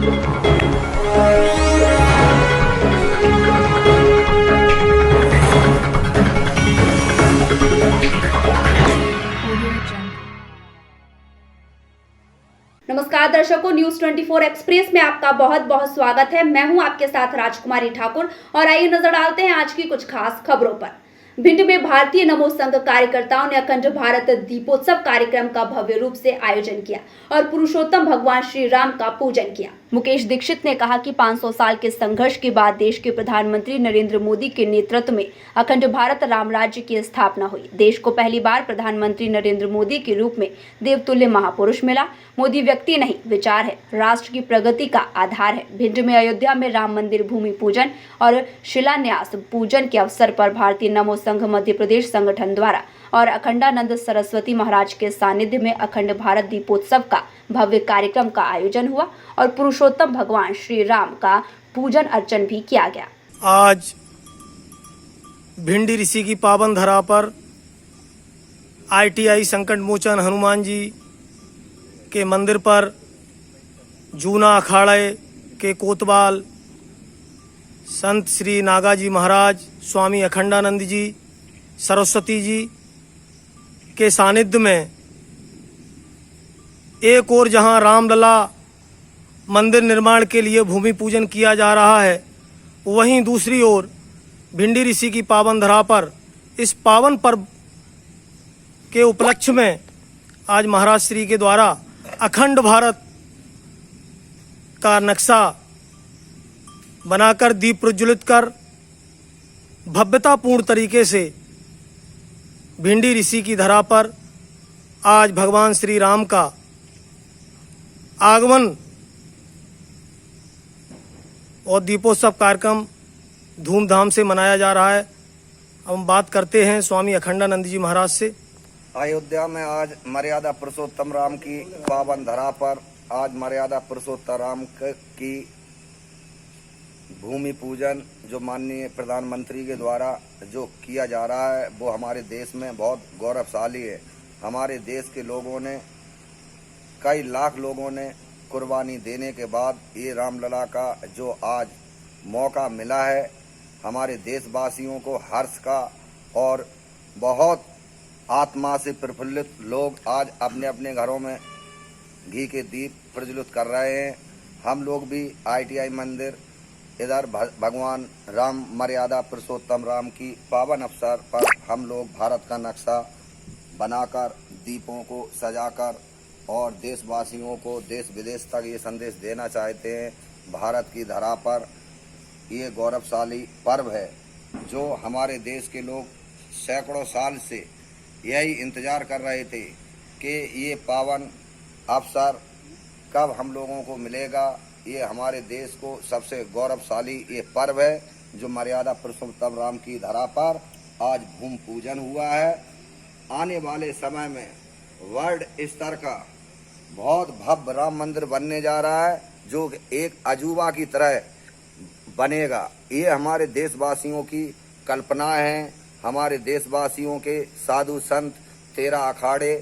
नमस्कार दर्शकों, news 24 express में आपका बहुत बहुत स्वागत है। मैं हूं आपके साथ राजकुमारी ठाकुर और आइए नजर डालते हैं आज की कुछ खास खबरों पर। भिंड में भारतीय नमो संघ कार्यकर्ताओं ने अखंड भारत दीपोत्सव कार्यक्रम का भव्य रूप से आयोजन किया और पुरुषोत्तम भगवान श्री राम का पूजन किया। मुकेश दीक्षित ने कहा कि 500 साल के संघर्ष के बाद देश के प्रधानमंत्री नरेंद्र मोदी के नेतृत्व में अखंड भारत राम राज्य की स्थापना हुई। देश को पहली बार प्रधानमंत्री नरेंद्र मोदी के रूप में देवतुल्य महापुरुष मिला। मोदी व्यक्ति नहीं, विचार है, राष्ट्र की प्रगति का आधार है। भिंड में अयोध्या में राम मंदिर भूमि पूजन और शिलान्यास पूजन के अवसर पर भारतीय नमो संघ मध्य प्रदेश संगठन द्वारा और अखंडानंद सरस्वती महाराज के सानिध्य में अखंड भारत दीपोत्सव का भव्य कार्यक्रम का आयोजन हुआ और पुरुषोत्तम भगवान श्री राम का पूजन अर्चन भी किया गया। आज भिंडी ऋषि की पावन धरा पर ITI संकट मोचन हनुमान जी के मंदिर पर जूना अखाड़े के कोतवाल संत श्री नागाजी महाराज, स्वामी अखंडानंद जी, सरस्वती जी के सानिध्य में एक और जहां रामलला मंदिर निर्माण के लिए भूमि पूजन किया जा रहा है, वहीं दूसरी ओर भिंडी ऋषि की पावन धरा पर इस पावन पर्व के उपलक्ष्य में आज महाराज श्री के द्वारा अखंड भारत का नक्शा बनाकर दीप प्रज्वलित कर भव्यतापूर्ण तरीके से भिंडी ऋषि की धरा पर आज भगवान श्री राम का आगमन और दीपोत्सव कार्यक्रम धूमधाम से मनाया जा रहा है। हम बात करते हैं स्वामी अखंडानंद जी महाराज से। अयोध्या में आज मर्यादा पुरुषोत्तम राम की पावन धरा पर आज मर्यादा पुरुषोत्तम राम की भूमि पूजन जो माननीय प्रधानमंत्री के द्वारा जो किया जा रहा है वो हमारे देश में बहुत गौरवशाली है। हमारे देश के लोगों ने, कई लाख लोगों ने कुर्बानी देने के बाद ये रामलला का जो आज मौका मिला है, हमारे देशवासियों को हर्ष का और बहुत आत्मा से प्रफुल्लित लोग आज अपने अपने घरों में घी के दीप प्रज्वलित कर रहे हैं। हम लोग भी ITI मंदिर इधर भगवान राम मर्यादा पुरुषोत्तम राम की पावन अवसर पर हम लोग भारत का नक्शा बनाकर दीपों को सजाकर और देशवासियों को देश विदेश तक ये संदेश देना चाहते हैं। भारत की धरा पर ये गौरवशाली पर्व है जो हमारे देश के लोग सैकड़ों साल से यही इंतजार कर रहे थे कि ये पावन अवसर कब हम लोगों को मिलेगा। ये हमारे देश को सबसे गौरवशाली ये पर्व है जो मर्यादा पुरुषोत्तम राम की धरा पर आज भूमि पूजन हुआ है। आने वाले समय में वर्ल्ड स्तर का बहुत भव्य राम मंदिर बनने जा रहा है जो एक अजूबा की तरह बनेगा। ये हमारे देशवासियों की कल्पना है। हमारे देशवासियों के साधु संत, 13 अखाड़े,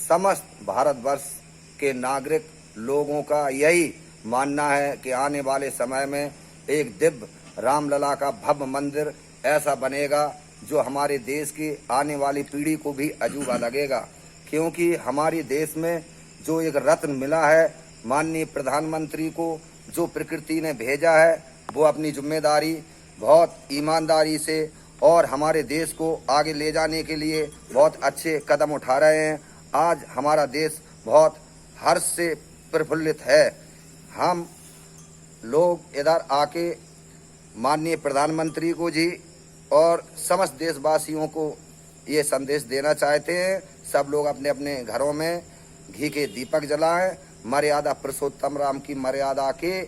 समस्त भारतवर्ष के नागरिक लोगों का यही मानना है कि आने वाले समय में एक दिव्य रामलला का भव्य मंदिर ऐसा बनेगा जो हमारे देश की आने वाली पीढ़ी को भी अजूबा लगेगा, क्योंकि हमारे देश में जो एक रत्न मिला है माननीय प्रधानमंत्री को, जो प्रकृति ने भेजा है, वो अपनी जिम्मेदारी बहुत ईमानदारी से और हमारे देश को आगे ले जाने के लिए बहुत अच्छे कदम उठा रहे हैं। आज हमारा देश बहुत हर्ष से प्रफुल्लित है। हम लोग इधर आके माननीय प्रधानमंत्री को जी और समस्त देशवासियों को ये संदेश देना चाहते हैं, सब लोग अपने अपने घरों में घी के दीपक जलाएं। मर्यादा पुरुषोत्तम राम की मर्यादा के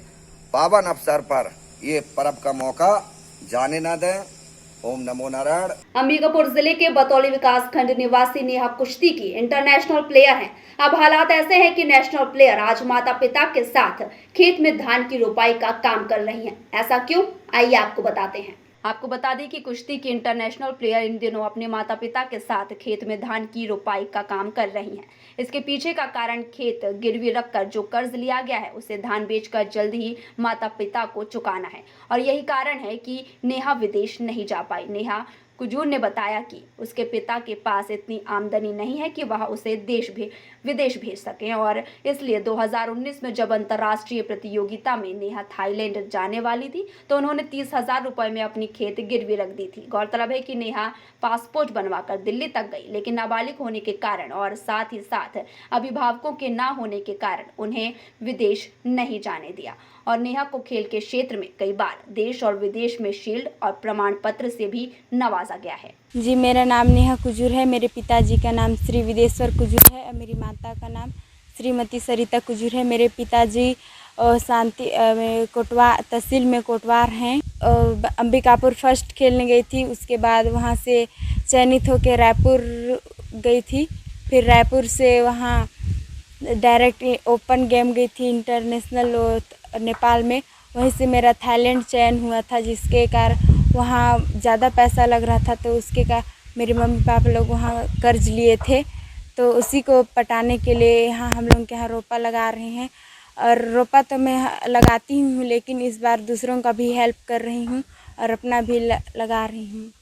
पावन अवसर पर ये पर्व का मौका जाने न दें। ओम नमो नारायण। अंबिकापुर जिले के बतौली विकास खंड निवासी नेहा कुश्ती की इंटरनेशनल प्लेयर हैं। अब हालात ऐसे हैं कि नेशनल प्लेयर आज माता पिता के साथ खेत में धान की रोपाई का काम कर रही हैं। ऐसा क्यों, आइए आपको बताते हैं। आपको बता दें कि कुश्ती की इंटरनेशनल प्लेयर इन दिनों अपने माता पिता के साथ खेत में धान की रोपाई का काम कर रही हैं। इसके पीछे का कारण खेत गिरवी रखकर जो कर्ज लिया गया है उसे धान बेचकर जल्द ही माता पिता को चुकाना है और यही कारण है कि नेहा विदेश नहीं जा पाई। नेहा कुजूर ने बताया कि उसके पिता के पास इतनी आमदनी नहीं है कि वह उसे विदेश भेज सकें और इसलिए 2019 में जब अंतर्राष्ट्रीय प्रतियोगिता में नेहा थाईलैंड जाने वाली थी तो उन्होंने 30,000 रुपए में अपनी खेत गिरवी रख दी थी। गौरतलब है कि नेहा पासपोर्ट बनवाकर दिल्ली तक गई, लेकिन नाबालिग होने के कारण और साथ ही साथ अभिभावकों के ना होने के कारण उन्हें विदेश नहीं जाने दिया और नेहा को खेल के क्षेत्र में कई बार देश और विदेश में शील्ड और प्रमाण पत्र से भी नवाजा गया है। जी, मेरा नाम नेहा कुजूर है। मेरे पिताजी का नाम श्री विदेश्वर कुजूर है और मेरी माता का नाम श्रीमती सरिता कुजूर है। मेरे पिताजी शांति कोटवा तहसील में कोटवार हैं। अंबिकापुर फर्स्ट खेलने गई थी, उसके बाद वहाँ से चयनित होकर रायपुर गई थी, फिर रायपुर से वहाँ डायरेक्ट ओपन गेम गई थी इंटरनेशनल नेपाल में। वहीं से मेरा थाईलैंड चयन हुआ था, जिसके कारण वहाँ ज़्यादा पैसा लग रहा था, तो उसके कारण मेरे मम्मी पापा लोग वहाँ कर्ज लिए थे, तो उसी को पटाने के लिए यहाँ हम लोग के यहाँ रोपा लगा रहे हैं। और रोपा तो मैं लगाती हूँ, लेकिन इस बार दूसरों का भी हेल्प कर रही हूँ और अपना भी लगा रही हूँ,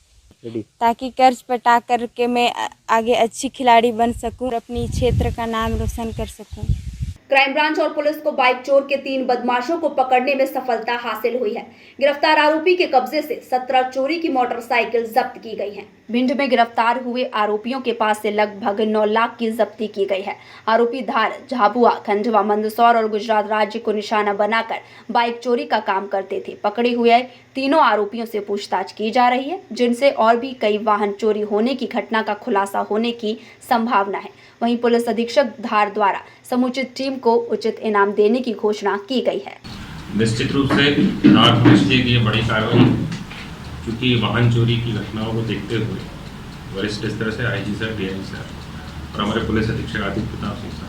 ताकि कर्ज पटा करके मैं आगे अच्छी खिलाड़ी बन सकूँ और अपनी क्षेत्र का नाम रोशन कर सकूँ। क्राइम ब्रांच और पुलिस को बाइक चोर के 3 बदमाशों को पकड़ने में सफलता हासिल हुई है। गिरफ्तार आरोपी के कब्जे से 17 चोरी की मोटरसाइकिल जब्त की गई है। भिंड में गिरफ्तार हुए आरोपियों के पास से लगभग 9 लाख की जब्ती की गई है। आरोपी धार, झाबुआ, खंडवा, मंदसौर और गुजरात राज्य को निशाना बनाकर बाइक चोरी का काम करते थे। पकड़े हुए तीनों आरोपियों से पूछताछ की जा रही है, जिनसे और भी कई वाहन चोरी होने की घटना का खुलासा होने की संभावना है। वहीं पुलिस अधीक्षक धार द्वारा समुचित टीम को उचित इनाम देने की घोषणा की गई है। निश्चित रूप से धार पुलिस की ये बड़ी कार्रवाई, क्योंकि वाहन चोरी की घटनाओं को देखते हुए वरिष्ठ स्तर से आईजी सर, डीआईजी सर और हमारे पुलिस अधीक्षक आदित्य प्रताप सिंह सर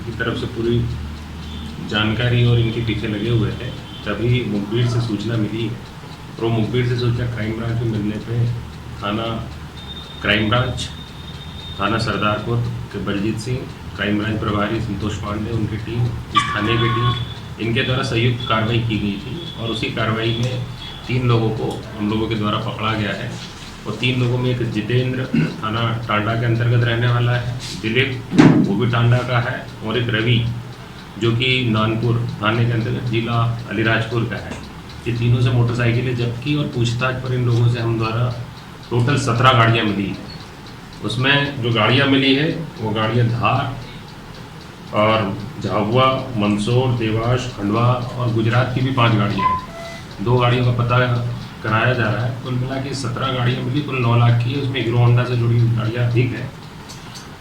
की तरफ से पूरी जानकारी और इनके पीछे लगे हुए थे। तभी मुखबिर से सूचना मिली और मुखबिर से सूचना क्राइम ब्रांच में मिलने पे थाना क्राइम ब्रांच, थाना सरदारपुर के बलजीत सिंह, क्राइम ब्रांच प्रभारी संतोष पांडे, उनकी टीम, इस थाने की टीम, इनके द्वारा संयुक्त कार्रवाई की गई थी और उसी कार्रवाई में 3 लोगों को हम लोगों के द्वारा पकड़ा गया है। और 3 लोगों में एक जितेंद्र थाना टांडा के अंतर्गत रहने वाला है, दिलीप वो भी टांडा का है, और एक रवि जो कि नानपुर थाने के अंतर्गत जिला अलीराजपुर का है। ये तीनों से मोटरसाइकिलें जब्त की और पूछताछ पर इन लोगों से हम द्वारा टोटल 17 गाड़ियाँ मिली है। उसमें जो गाड़ियाँ मिली है वो गाड़ियाँ धार और झाबुआ, मंदसौर, देवास, खंडवा और गुजरात की भी 5 गाड़ियाँ हैं। 2 गाड़ियों का पता कराया जा रहा है। कुल मिला के 17 गाड़ियाँ मिली, कुल 9 लाख की है। उसमें हीरो होंडा से जुड़ी गाड़ियाँ अधिक है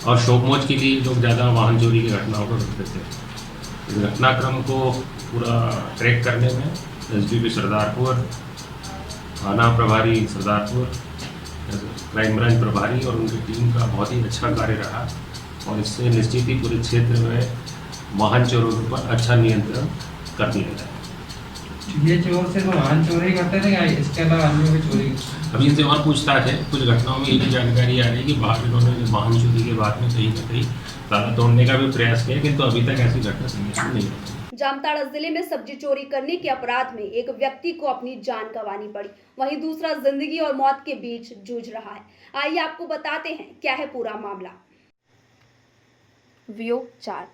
और शौक मौज के लिए लोग ज़्यादा वाहन चोरी की घटनाओं को रखते थे। इस घटनाक्रम को पूरा ट्रैक करने में एसडीपी सरदारपुर, थाना प्रभारी सरदारपुर, क्राइम ब्रांच प्रभारी और उनकी टीम का बहुत ही अच्छा कार्य रहा और इससे निश्चित ही पूरे क्षेत्र में वाहन चोरों पर अच्छा नियंत्रण कर दिया जाए। ये चोर सिर्फ वाहन चोरी करते थे या इसके अलावा अन्य भी चोरी? अभी इनसे और पूछताछ है। कुछ घटनाओं में ये भी जानकारी आ रही है कि बाहर इन्होंने वाहन चोरी के बाद में कहीं ना कहीं ताला तोड़ने का भी प्रयास किया, किंतु अभी तक ऐसी घटना संज्ञान नहीं है। जामताड़ा जिले में सब्जी चोरी करने के अपराध में एक व्यक्ति को अपनी जान गंवानी पड़ी, वहीं दूसरा जिंदगी और मौत के बीच जूझ रहा है। आइए आपको बताते हैं क्या है पूरा मामला। व्यू 4।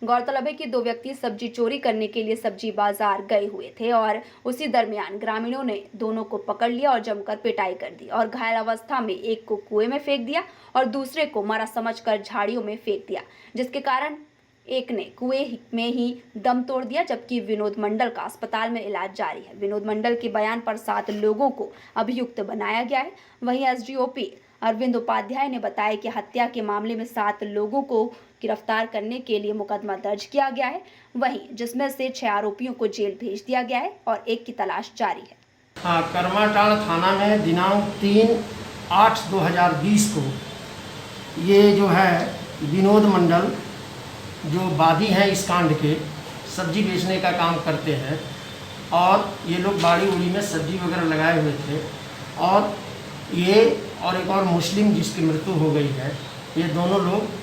गौरतलब है कि 2 व्यक्ति सब्जी चोरी करने के लिए सब्जी बाजार गए हुए थे और उसी दरमियान ग्रामीणों ने दोनों को पकड़ लिया और जमकर पिटाई कर दी और घायल अवस्था में एक को कुएं में फेंक दिया और दूसरे को मरा समझकर झाड़ियों में फेंक दिया, जिसके कारण एक ने कुएं में ही दम तोड़ दिया, जबकि विनोद मंडल का अस्पताल में इलाज जारी है। विनोद मंडल के बयान पर 7 लोगों को अभियुक्त बनाया गया है। वहीं एसडीओपी अरविंद उपाध्याय ने बताया कि हत्या के मामले में 7 लोगों को गिरफ्तार करने के लिए मुकदमा दर्ज किया गया है, वहीं जिसमें से 6 आरोपियों को जेल भेज दिया गया है और 1 की तलाश जारी है। हाँ, करमाटाड़ थाना में दिनांक 3/8/2020 को ये जो है विनोद मंडल जो वादी हैं इस कांड के, सब्जी बेचने का काम करते हैं और ये लोग बाड़ी उड़ी में सब्जी वगैरह लगाए हुए थे। और ये और एक और मुस्लिम जिसकी मृत्यु हो गई है, ये दोनों लोग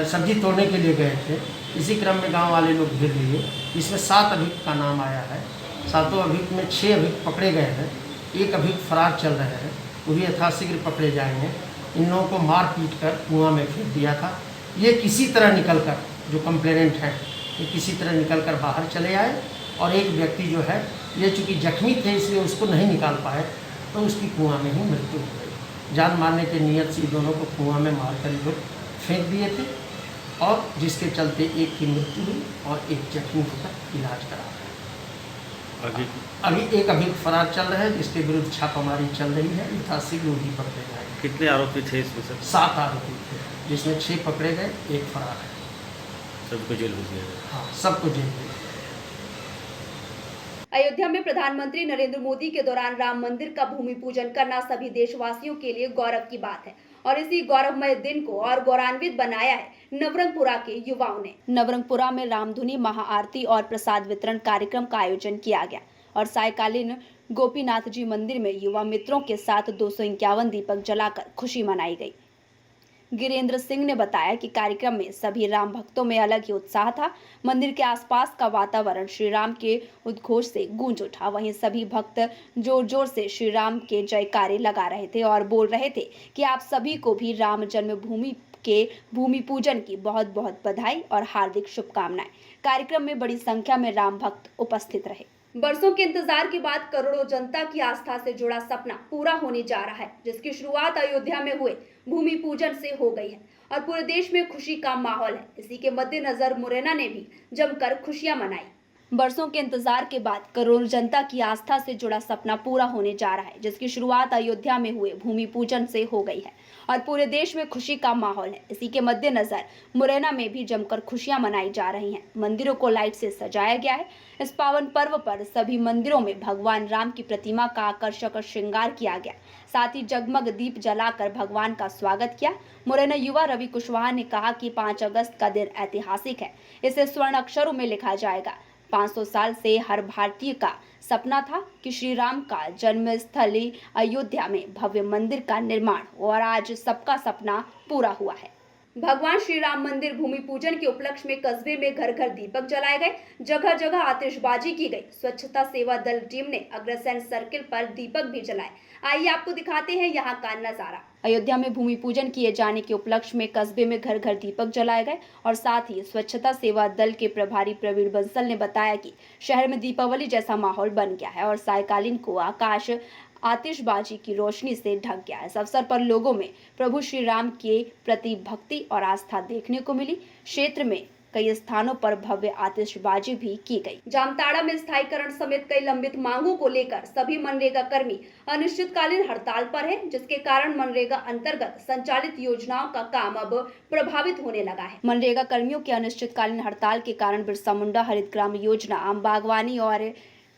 सब्जी तोड़ने के लिए गए थे। इसी क्रम में गांव वाले लोग घेर लिए। इसमें 7 अभियुक्त का नाम आया है। 7 अभियुक्त में 6 अभियुक्त पकड़े गए हैं, 1 अभियुक्त फरार चल रहे हैं, वो भी यथाशीघ्र पकड़े जाएंगे। इन लोगों को मार पीट कर कुआं में फेंक दिया था। ये किसी तरह निकल कर, जो कंप्लेनेंट है, ये किसी तरह निकल कर बाहर चले आए। और एक व्यक्ति जो है, ये चूँकि जख्मी थे इसलिए उसको नहीं निकाल पाए, तो उसकी कुआं में ही मृत्यु हो गई। जान मारने के नियत से दोनों को कुआं में मार कर लोग फेंक दिए थे, और जिसके चलते एक की मृत्यु हुई और एक जख्मी होकर इलाज करा रहा है। अभी एक अभियुक्त फरार चल रहा है, जिसके विरुद्ध छापामारी चल रही है। यथाशीघ्र वो भी पकड़े जाएंगे। कितने आरोपी थे इसमें सर? 7 आरोपी थे, जिसमें 6 पकड़े गए, 1 फरार है। सबको जेल भेज दिया गया? हाँ, सबको जेल भेज दिया। अयोध्या में प्रधानमंत्री नरेंद्र मोदी के दौरान राम मंदिर का भूमि पूजन करना सभी देशवासियों के लिए गौरव की बात है और इसी गौरवमय दिन को और गौरवान्वित बनाया है नवरंगपुरा के युवाओं ने। नवरंगपुरा में रामधुनी महाआरती और प्रसाद वितरण कार्यक्रम का आयोजन किया गया और सायकालीन गोपीनाथ जी मंदिर में युवा मित्रों के साथ 251 दीपक जलाकर खुशी मनाई गई। गिरेंद्र सिंह ने बताया कि कार्यक्रम में सभी राम भक्तों में अलग ही उत्साह था। मंदिर के आसपास का वातावरण श्री राम के उद्घोष से गूंज उठा। वहीं सभी भक्त जोर जोर से श्री राम के जयकारे लगा रहे थे और बोल रहे थे कि आप सभी को भी राम जन्मभूमि के भूमि पूजन की बहुत बहुत बधाई और हार्दिक शुभकामनाएं। कार्यक्रम में बड़ी संख्या में राम भक्त उपस्थित रहे। बरसों के इंतजार के बाद करोड़ों जनता की आस्था से जुड़ा सपना पूरा होने जा रहा है, जिसकी शुरुआत अयोध्या में हुए भूमि पूजन से हो गई है और पूरे देश में खुशी का माहौल है। इसी के मद्देनजर मुरैना ने भी जमकर खुशियां मनाई। बरसों के इंतजार के बाद करोड़ों जनता की आस्था से जुड़ा सपना पूरा होने जा रहा है, जिसकी शुरुआत अयोध्या में हुए भूमि पूजन से हो गई है और पूरे देश में खुशी का माहौल है। इसी के मद्देनजर मुरैना में भी जमकर खुशियां मनाई जा रही हैं। मंदिरों को लाइट से सजाया गया है। इस पावन पर्व पर सभी मंदिरों में भगवान राम की प्रतिमा का आकर्षक श्रृंगार किया गया, साथ ही जगमग दीप जलाकर भगवान का स्वागत किया। मुरैना युवा रवि कुशवाहा ने कहा कि 5 अगस्त का दिन ऐतिहासिक है, इसे स्वर्ण अक्षरों में लिखा जाएगा। 500 साल से हर भारतीय का सपना था कि श्री राम का जन्मस्थली अयोध्या में भव्य मंदिर का निर्माण हो और आज सबका सपना पूरा हुआ है। भगवान श्री राम मंदिर भूमि पूजन के उपलक्ष्य में कस्बे में घर घर दीपक जलाए गए, जगह जगह आतिशबाजी की गई। स्वच्छता सेवा दल टीम ने अग्रसेन सर्किल पर दीपक भी जलाए। आइए आपको दिखाते हैं यहाँ का नजारा। अयोध्या में भूमि पूजन किए जाने के उपलक्ष्य में कस्बे में घर घर दीपक जलाए गए और साथ ही स्वच्छता सेवा दल के प्रभारी प्रवीण बंसल ने बताया कि शहर में दीपावली जैसा माहौल बन गया है और सायकालीन को आकाश आतिशबाजी की रोशनी से ढक गया है। इस अवसर पर लोगों में प्रभु श्री राम के प्रति भक्ति और आस्था देखने को मिली। क्षेत्र में कई स्थानों पर भव्य आतिशबाजी भी की गई। जामताड़ा में स्थायीकरण समेत कई लंबित मांगों को लेकर सभी मनरेगा कर्मी अनिश्चितकालीन हड़ताल पर हैं, जिसके कारण मनरेगा अंतर्गत संचालित योजनाओं का काम अब प्रभावित होने लगा है। मनरेगा कर्मियों की अनिश्चितकालीन हड़ताल के कारण बिरसा मुंडा हरित ग्राम योजना, आम बागवानी और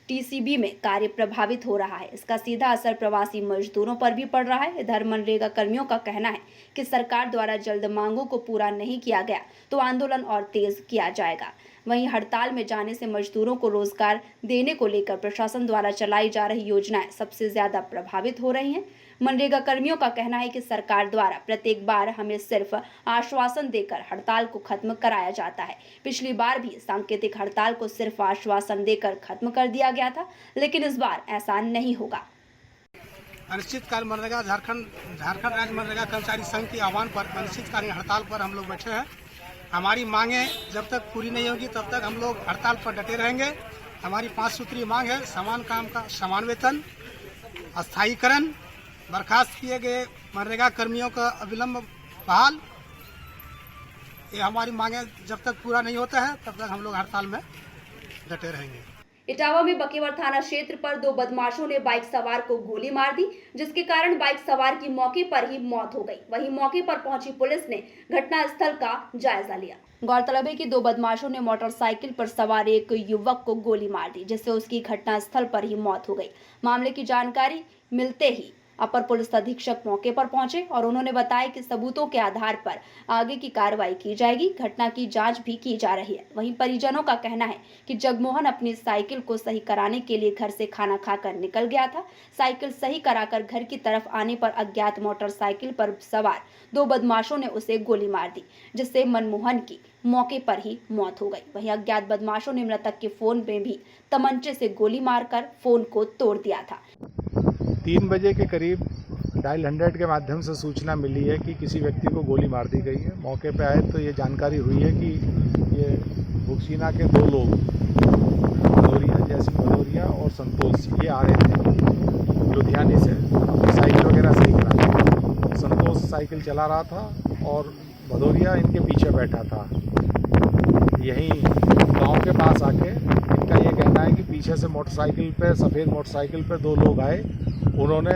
टीसीबी में कार्य प्रभावित हो रहा है। इसका सीधा असर प्रवासी मजदूरों पर भी पड़ रहा है। इधर मनरेगा कर्मियों का कहना है कि सरकार द्वारा जल्द मांगों को पूरा नहीं किया गया तो आंदोलन और तेज किया जाएगा। वहीं हड़ताल में जाने से मजदूरों को रोजगार देने को लेकर प्रशासन द्वारा चलाई जा रही योजनाएं सबसे ज्यादा प्रभावित हो रही हैं। मनरेगा कर्मियों का कहना है कि सरकार द्वारा प्रत्येक बार हमें सिर्फ आश्वासन देकर हड़ताल को खत्म कराया जाता है। पिछली बार भी सांकेतिक हड़ताल को सिर्फ आश्वासन देकर खत्म कर दिया गया था, लेकिन इस बार ऐसा नहीं होगा। अनिश्चितकालीन मनरेगा झारखंड राज्य मनरेगा कर्मचारी संघ के आह्वान पर अनिश्चितकालीन हड़ताल पर हम लोग बैठे हैं। हमारी मांगें जब तक पूरी नहीं होगी तब तक हम लोग हड़ताल पर डटे रहेंगे। हमारी 5 सूत्रीय मांग है: समान काम का समान वेतन, अस्थायीकरण, बर्खास्त किए गए मनरेगा कर्मियों का अविलंब बहाल। ये हमारी मांगें जब तक पूरा नहीं होता है तब तक हम लोग हड़ताल में डटे रहेंगे। इटावा में बकेवर थाना क्षेत्र पर 2 बदमाशों ने बाइक सवार को गोली मार दी, जिसके कारण बाइक सवार की मौके पर ही मौत हो गई। वहीं मौके पर पहुंची पुलिस ने घटनास्थल का जायजा लिया। गौरतलब है कि 2 बदमाशों ने मोटरसाइकिल पर सवार एक युवक को गोली मार दी, जिससे उसकी घटनास्थल पर ही मौत हो गई। मामले की जानकारी मिलते ही अपर पुलिस अधीक्षक मौके पर पहुंचे और उन्होंने बताया कि सबूतों के आधार पर आगे की कार्रवाई की जाएगी। घटना की जांच भी की जा रही है। वहीं परिजनों का कहना है कि जगमोहन अपनी साइकिल को सही कराने के लिए घर से खाना खाकर निकल गया था। साइकिल सही कराकर घर की तरफ आने पर अज्ञात मोटरसाइकिल पर सवार 2 बदमाशों ने उसे गोली मार दी, जिससे मनमोहन की मौके पर ही मौत हो गई। वहीं अज्ञात बदमाशों ने मृतक के फोन में भी तमंचे से गोली मारकर फोन को तोड़ दिया था। 3 बजे के करीब डायल 100 के माध्यम से सूचना मिली है कि किसी व्यक्ति को गोली मार दी गई है। मौके पर आए तो ये जानकारी हुई है कि ये बुक्सीना के 2 लोग भदौरिया और संतोष ये आ रहे थे लुधियाने से साइकिल वगैरह सही करा। संतोष साइकिल चला रहा था और भदौरिया इनके पीछे बैठा था। यहीं गांव के पास आके इनका ये कहना है कि पीछे से मोटरसाइकिल पे सफ़ेद मोटरसाइकिल पे 2 लोग आए। उन्होंने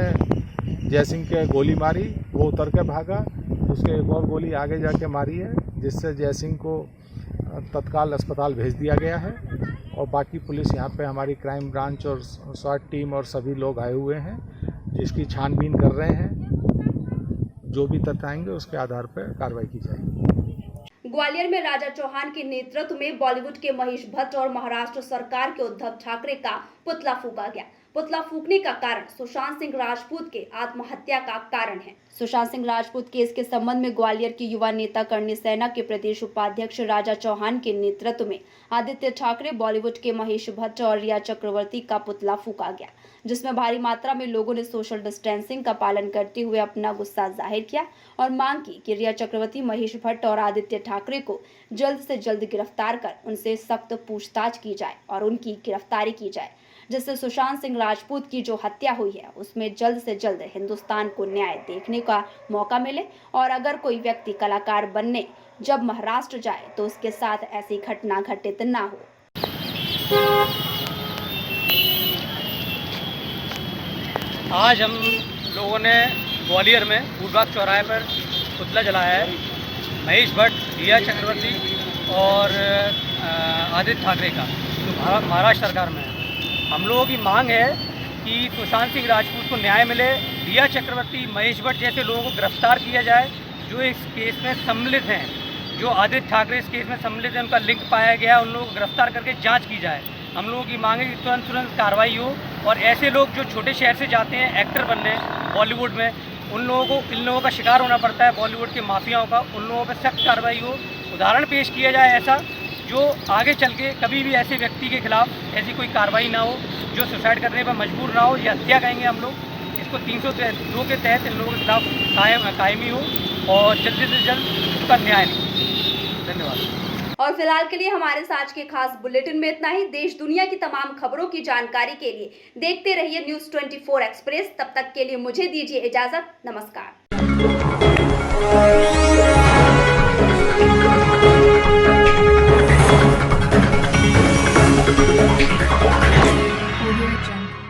जयसिंह के गोली मारी, वो उतर के भागा। उसके एक और गोली आगे जाके मारी है, जिससे जयसिंह को तत्काल अस्पताल भेज दिया गया है। और बाकी पुलिस यहाँ पे हमारी क्राइम ब्रांच और स्वाट टीम और सभी लोग आए हुए हैं, जिसकी छानबीन कर रहे हैं। जो भी तथ्य आएंगे उसके आधार पर कार्रवाई की जाएगी। ग्वालियर में राजा चौहान के नेतृत्व में बॉलीवुड के महेश भट्ट और महाराष्ट्र सरकार के उद्धव ठाकरे का पुतला फूंका गया। पुतला फूंकने का कारण सुशांत सिंह राजपूत के आत्महत्या का कारण है। सुशांत सिंह राजपूत केस के संबंध में ग्वालियर की युवा नेता करणी सेना के प्रदेश उपाध्यक्ष राजा चौहान के नेतृत्व में आदित्य ठाकरे, बॉलीवुड के महेश भट्ट और रिया चक्रवर्ती का पुतला फूंका गया, जिसमें भारी मात्रा में लोगों ने सोशल डिस्टेंसिंग का पालन करते हुए अपना गुस्सा जाहिर किया और मांग की कि रिया चक्रवर्ती, महेश भट्ट और आदित्य ठाकरे को जल्द से जल्द गिरफ्तार कर उनसे सख्त पूछताछ की जाए और उनकी गिरफ्तारी की जाए, जिससे सुशांत सिंह राजपूत की जो हत्या हुई है उसमें जल्द से जल्द हिंदुस्तान को न्याय देखने का मौका मिले। और अगर कोई व्यक्ति कलाकार बनने जब महाराष्ट्र जाए तो उसके साथ ऐसी घटना घटित ना हो। आज हम लोगों ने ग्वालियर में फूलबाग चौराहे पर पुतला जलाया है महेश भट्ट, रिया चक्रवर्ती और आदित्य ठाकरे का, जो महाराष्ट्र सरकार में है। हम लोगों की मांग है कि सुशांत सिंह राजपूत को न्याय मिले, रिया चक्रवर्ती, महेश भट्ट जैसे लोगों को गिरफ्तार किया जाए जो इस केस में सम्मिलित हैं। जो आदित्य ठाकरे इस केस में सम्मिलित हैं, उनका लिंक पाया गया, उन लोगों को गिरफ्तार करके जांच की जाए। हम लोगों की मांग है कि तुरंत कार्रवाई हो और ऐसे लोग जो छोटे शहर से जाते हैं एक्टर बनने बॉलीवुड में, इन लोगों का शिकार होना पड़ता है बॉलीवुड के माफियाओं का, उन लोगों पर सख्त कार्रवाई हो। उदाहरण पेश किया जाए ऐसा जो आगे चल के कभी भी ऐसे व्यक्ति के खिलाफ ऐसी कोई कार्रवाई ना हो जो सुसाइड करने पर मजबूर ना हो, या हत्या कहेंगे हम लोग इसको। 302 के तहत इन लोगों के खिलाफ कायमी हो और जल्द से जल्द उसका न्याय मिले। धन्यवाद। और फिलहाल के लिए हमारे आज के खास बुलेटिन में इतना ही। देश दुनिया की तमाम खबरों की जानकारी के लिए देखते रहिए न्यूज़ 24 एक्सप्रेस। तब तक के लिए मुझे दीजिए इजाजत। नमस्कार। Audio Jungle.